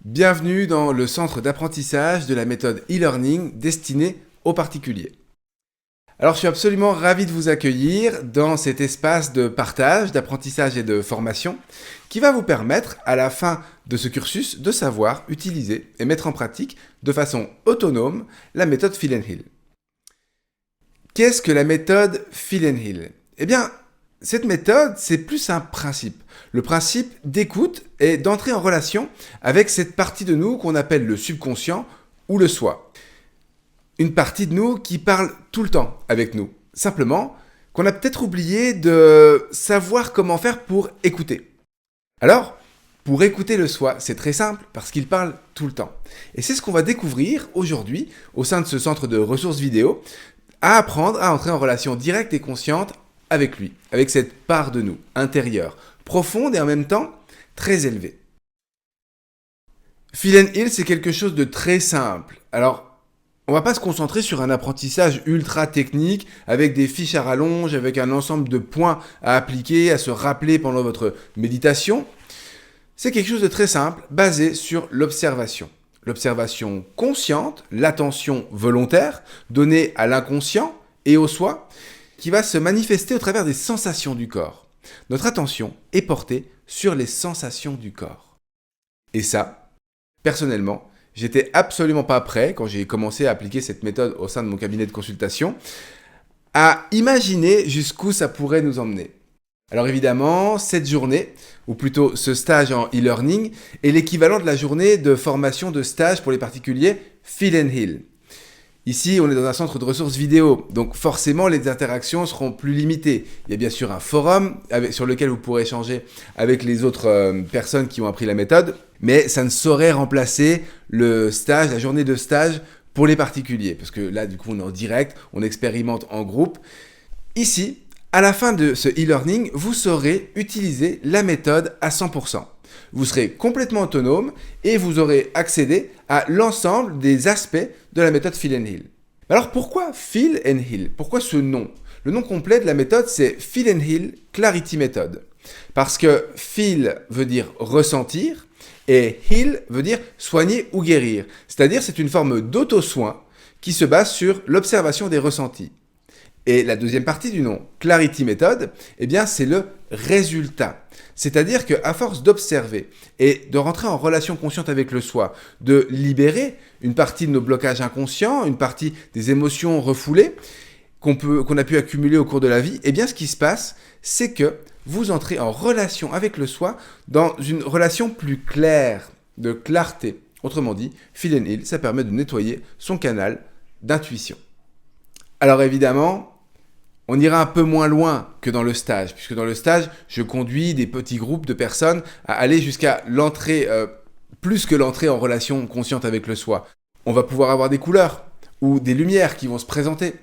Bienvenue dans le centre d'apprentissage de la méthode e-learning destinée aux particuliers. Alors je suis absolument ravi de vous accueillir dans cet espace de partage, d'apprentissage et de formation qui va vous permettre à la fin de ce cursus de savoir utiliser et mettre en pratique de façon autonome la méthode Phil and Hill. Qu'est-ce que la méthode Phil and Hill ? Eh bien, cette méthode, c'est plus un principe. Le principe d'écoute et d'entrer en relation avec cette partie de nous qu'on appelle le subconscient ou le soi. Une partie de nous qui parle tout le temps avec nous. Simplement, qu'on a peut-être oublié de savoir comment faire pour écouter. Alors, pour écouter le soi, c'est très simple parce qu'il parle tout le temps. Et c'est ce qu'on va découvrir aujourd'hui au sein de ce centre de ressources vidéo, à apprendre à entrer en relation directe et consciente avec lui, avec cette part de nous, intérieure, profonde et en même temps très élevée. Phil and Hill, c'est quelque chose de très simple. Alors, on va pas se concentrer sur un apprentissage ultra technique, avec des fiches à rallonge, avec un ensemble de points à appliquer, à se rappeler pendant votre méditation. C'est quelque chose de très simple, basé sur l'observation. L'observation consciente, l'attention volontaire, donnée à l'inconscient et au soi, qui va se manifester au travers des sensations du corps. Notre attention est portée sur les sensations du corps. Et ça, personnellement, j'étais absolument pas prêt, quand j'ai commencé à appliquer cette méthode au sein de mon cabinet de consultation, à imaginer jusqu'où ça pourrait nous emmener. Alors évidemment, cette journée, ou plutôt ce stage en e-learning, est l'équivalent de la journée de formation de stage pour les particuliers Phil and Hill. Ici, on est dans un centre de ressources vidéo, donc forcément les interactions seront plus limitées. Il y a bien sûr un forum sur lequel vous pourrez échanger avec les autres personnes qui ont appris la méthode, mais ça ne saurait remplacer le stage, la journée de stage pour les particuliers, parce que là, du coup, on est en direct, on expérimente en groupe. Ici, à la fin de ce e-learning, vous saurez utiliser la méthode à 100%. Vous serez complètement autonome et vous aurez accédé à l'ensemble des aspects de la méthode Phil and Hill. Alors pourquoi Phil and Hill ? Pourquoi ce nom ? Le nom complet de la méthode, c'est Phil and Hill Clarity Method. Parce que Phil veut dire ressentir et Heal veut dire soigner ou guérir. C'est-à-dire c'est une forme d'auto-soin qui se base sur l'observation des ressentis. Et la deuxième partie du nom, Clarity Method, eh bien c'est le résultat. C'est-à-dire qu'à force d'observer et de rentrer en relation consciente avec le soi, de libérer une partie de nos blocages inconscients, une partie des émotions refoulées qu'on a pu accumuler au cours de la vie, eh bien ce qui se passe, c'est que vous entrez en relation avec le soi dans une relation plus claire, de clarté. Autrement dit, Phil and Hill, ça permet de nettoyer son canal d'intuition. Alors évidemment, on ira un peu moins loin que dans le stage, puisque dans le stage, je conduis des petits groupes de personnes à aller jusqu'à l'entrée, plus que l'entrée en relation consciente avec le soi. On va pouvoir avoir des couleurs ou des lumières qui vont se présenter.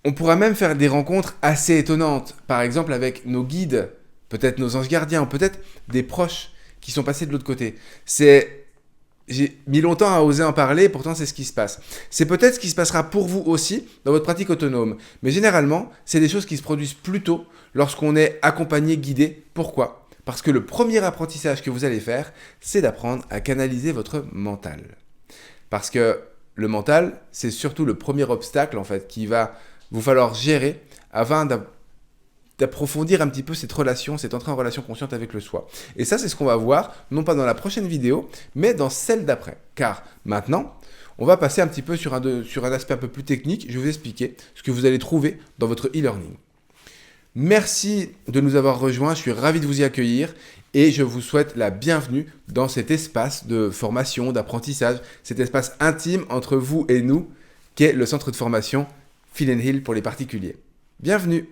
On pourra même faire des rencontres assez étonnantes, par exemple avec nos guides, peut-être nos anges gardiens, ou peut-être des proches qui sont passés de l'autre côté. J'ai mis longtemps à oser en parler, pourtant c'est ce qui se passe. C'est peut-être ce qui se passera pour vous aussi dans votre pratique autonome. Mais généralement, c'est des choses qui se produisent plutôt lorsqu'on est accompagné, guidé. Pourquoi ? Parce que le premier apprentissage que vous allez faire, c'est d'apprendre à canaliser votre mental. Parce que le mental, c'est surtout le premier obstacle en fait qui va vous falloir gérer afin d'approfondir un petit peu cette relation, cette entrée en relation consciente avec le soi. Et ça, c'est ce qu'on va voir, non pas dans la prochaine vidéo, mais dans celle d'après. Car maintenant, on va passer un petit peu sur un aspect un peu plus technique. Je vais vous expliquer ce que vous allez trouver dans votre e-learning. Merci de nous avoir rejoints, je suis ravi de vous y accueillir et je vous souhaite la bienvenue dans cet espace de formation, d'apprentissage, cet espace intime entre vous et nous, qu'est le centre de formation Phil and Hill pour les particuliers. Bienvenue!